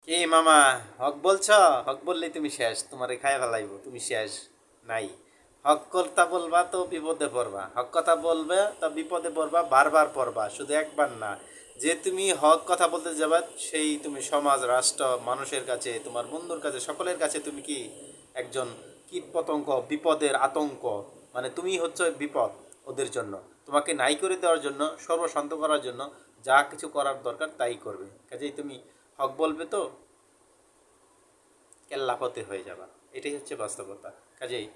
কি মামা, হক বলছ? হক বললেই তুমি শেষ, তোমারে খায় ফেলাইব, তুমি শেষ। নাই, হক কথা বলবা তো বিপদে পড়বা, হক কথা বলবে তো বিপদে পড়বা, বারবার পড়বা, শুধু একবার না। যে তুমি হক কথা বলতে যাবা, সেই তুমি সমাজ, রাষ্ট্র, মানুষের কাছে, তোমার বন্ধুর কাছে, সকলের কাছে তুমি কি একজন কীট পতঙ্গ, বিপদের আতঙ্ক। মানে তুমি হচ্ছে বিপদ ওদের জন্য। তোমাকে নাই করে দেওয়ার জন্য, সর্বশান্ত করার জন্য যা কিছু করার দরকার তাই করবে। কাজেই তুমি হক বলবে তো কেল্লাপতে হয়ে যাবা। এটাই হচ্ছে বাস্তবতা। কাজেই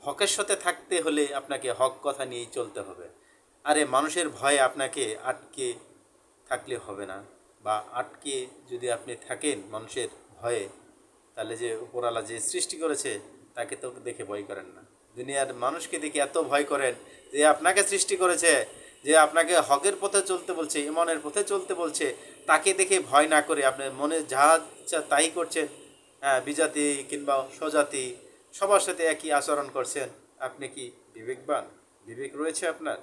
হকের সাথে থাকতে হলে আপনাকে হক কথা নিয়েই চলতে হবে। আরে মানুষের ভয়ে আপনাকে আটকে থাকলে হবে না, বা আটকে যদি আপনি থাকেন মানুষের ভয়ে, তাহলে যে উপরওয়ালা যে সৃষ্টি করেছে তাকে তো দেখে ভয় করেন না। দুনিয়ার মানুষকে দেখে এত ভয় করেন যে আপনাকে সৃষ্টি করেছে, যে আপনাকে হকের পথে চলতে বলছে, ইমানের পথে চলতে বলছে, তাকে দেখে ভয় না করে আপনার মনে যা ইচ্ছা তাই করছেন। হ্যাঁ, বিজাতি কিংবা স্বজাতি সবার সাথে একই আচরণ করছেন। আপনি কি বিবেকবান? বিবেক রয়েছে আপনার?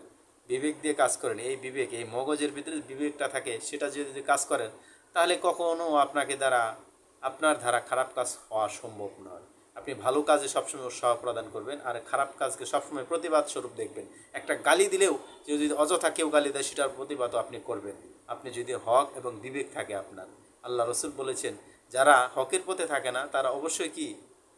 বিবেক দিয়ে কাজ করেন। এই বিবেক, এই মগজের ভিতরে বিবেকটা থাকে, সেটা যদি কাজ করেন, তাহলে কখনো আপনার দ্বারা খারাপ কাজ হওয়া সম্ভব নয়। আপনি ভালো কাজে সবসময় উৎসাহ প্রদান করবেন, আর খারাপ কাজকে সবসময় প্রতিবাদ স্বরূপ দেখবেন। একটা গালি দিলেও যদি অযথা কেউ গালি দেয়, সেটার প্রতিবাদও আপনি করবেন, আপনি যদি হক এবং বিবেক থাকে আপনার। আল্লাহ রসুল বলেছেন, যারা হকের পথে থাকে না তারা অবশ্যই কি,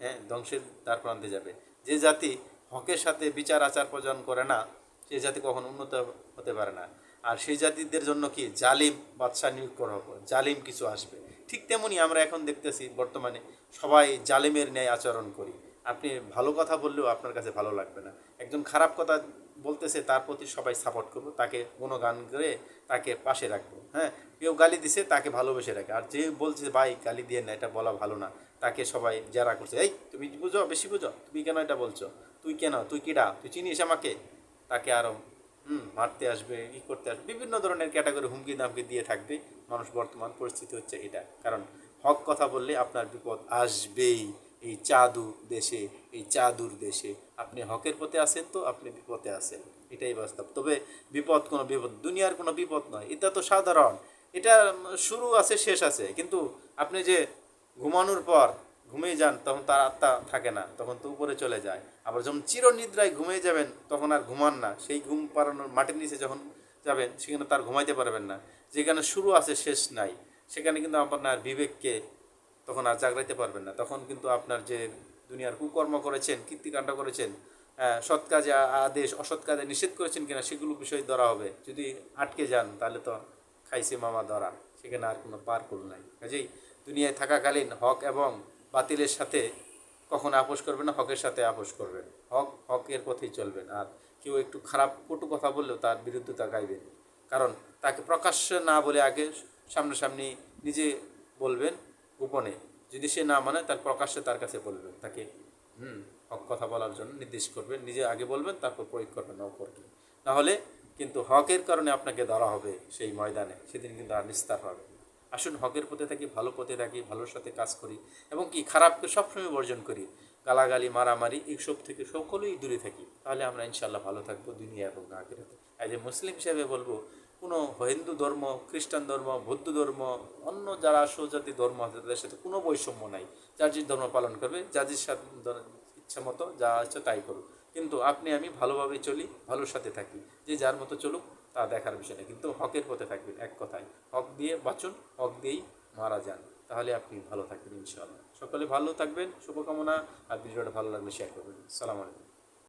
হ্যাঁ, ধ্বংসের দ্বার প্রান্তে যাবে। যে জাতি হকের সাথে বিচার আচার প্রদান করে না, সেই জাতি কখনো উন্নত হতে পারে না। আর সেই জাতিদের জন্য কি জালিম বাদশা নিয়োগ করা হবে, জালিম কিছু আসবে। ঠিক তেমনি আমরা এখন দেখতেছি বর্তমানে সবাই জালিমের ন্যায় আচরণ করি। আপনি ভালো কথা বললেও আপনার কাছে ভালো লাগবে না। একজন খারাপ কথা বলতেছে, তার প্রতি সবাই সাপোর্ট করবো, তাকে গুণগান করে তাকে পাশে রাখবো। হ্যাঁ, কেউ গালি দিছে তাকে ভালোবেসে রাখে, আর যে বলছে ভাই গালি দিয়ে না, এটা বলা ভালো না, তাকে সবাই যারা করছে, এই তুমি বুঝো, বেশি বুঝো, তুমি কেন এটা বলছো, তুই কেন, তুই কিডা, তুই চিনিস আমাকে, তাকে আরও মারতে আসবে, ই করতে আসবে, বিভিন্ন ধরনের ক্যাটাগরি হুমকি দামকি দিয়ে থাকবে। মানুষ বর্তমান পরিস্থিতি হচ্ছে এটা, কারণ হক কথা বললে আপনার বিপদ আসবেই। এই চাদুর দেশে আপনি হকের পথে আছেন তো আপনি বিপদে আছেন, এটাই বাস্তব। তবে বিপদ দুনিয়ার কোনো বিপদ নয়, এটা তো সাধারণ। এটা শুরু আছে, শেষ আছে, কিন্তু আপনি যে ঘুমানোর পর ঘুমিয়ে যান, তখন তার আত্মা থাকে না, তখন তো উপরে চলে যায়। আবার যখন চিরনিদ্রায় ঘুমিয়ে যাবেন, তখন আর ঘুমান না, সেই ঘুম পাড়ানোর মাটির নিচে যখন যাবেন, সেখানে তার ঘুমাইতে পারবেন না। যেখানে শুরু আছে শেষ নাই, সেখানে কিন্তু আপনার বিবেককে তখন আর জাগরাইতে পারবেন না। তখন কিন্তু আপনার যে দুনিয়ার কুকর্ম করেছেন, কীর্তিকাণ্ড করেছেন, সৎ কাজে আদেশ, অসৎ কাজে নিষেধ করেছেন কিনা, সেগুলো বিষয় ধরা হবে। যদি আটকে যান, তাহলে তো খাইছে মামা ধরা, সেখানে আর কোনো পার করল নাই। কাজেই দুনিয়ায় থাকাকালীন হক এবং বাতিলের সাথে কখনো আপোষ করবেন না, হকের সাথে আপোষ করবেন। হকের পথেই চলবেন। আর কেউ একটু খারাপ কটু কথা বললেও তার বিরুদ্ধতা গাইবেন, কারণ তাকে প্রকাশ্যে না বলে আগে সামনাসামনি নিজে বলবেন, গোপনে যদি সে না মানে, তার প্রকাশ্যে তার কাছে বলবেন, তাকে হক কথা বলার জন্য নির্দেশ করবেন, নিজে আগে বলবেন, তারপর প্রয়োগ করবেন অপরকে। নাহলে কিন্তু হকের কারণে আপনাকে ধরা হবে সেই ময়দানে, সেদিন কিন্তু আর নিস্তার হবে। আসুন হকের পথে থাকি, ভালো পথে থাকি, ভালোর সাথে কাজ করি, এবং কি খারাপকে সবসময় বর্জন করি। গালাগালি, মারামারি এইসব থেকে সকলেই দূরে থাকি, তাহলে আমরা ইনশাল্লাহ ভালো থাকবো দুনিয়া এবং আখিরাতে। অ্যাজ এ মুসলিম হিসেবে বলবো, কোনো হিন্দু ধর্ম, খ্রিস্টান ধর্ম, বৌদ্ধ ধর্ম, অন্য যারা স্বজাতি ধর্ম আছে তাদের সাথে কোনো বৈষম্য নাই। যার যে ধর্ম পালন করবে, যার যে ইচ্ছা মতো যা ইচ্ছা তাই করুক, কিন্তু আপনি আমি ভালোভাবে চলি, ভালোর সাথে থাকি। যে যার মতো চলুক, তা দেখার বিষয় না, কিন্তু হকের পথে থাকবেন। এক কথায়, হক দিয়ে বাঁচুন, হক দিয়েই মারা যান, তাহলে আপনি ভালো থাকবেন ইনশাআল্লাহ। সকলে ভালো থাকবেন, শুভকামনা। আর ভিডিওটা ভালো লাগলে শেয়ার করবেন। সালাম আলাইকুম।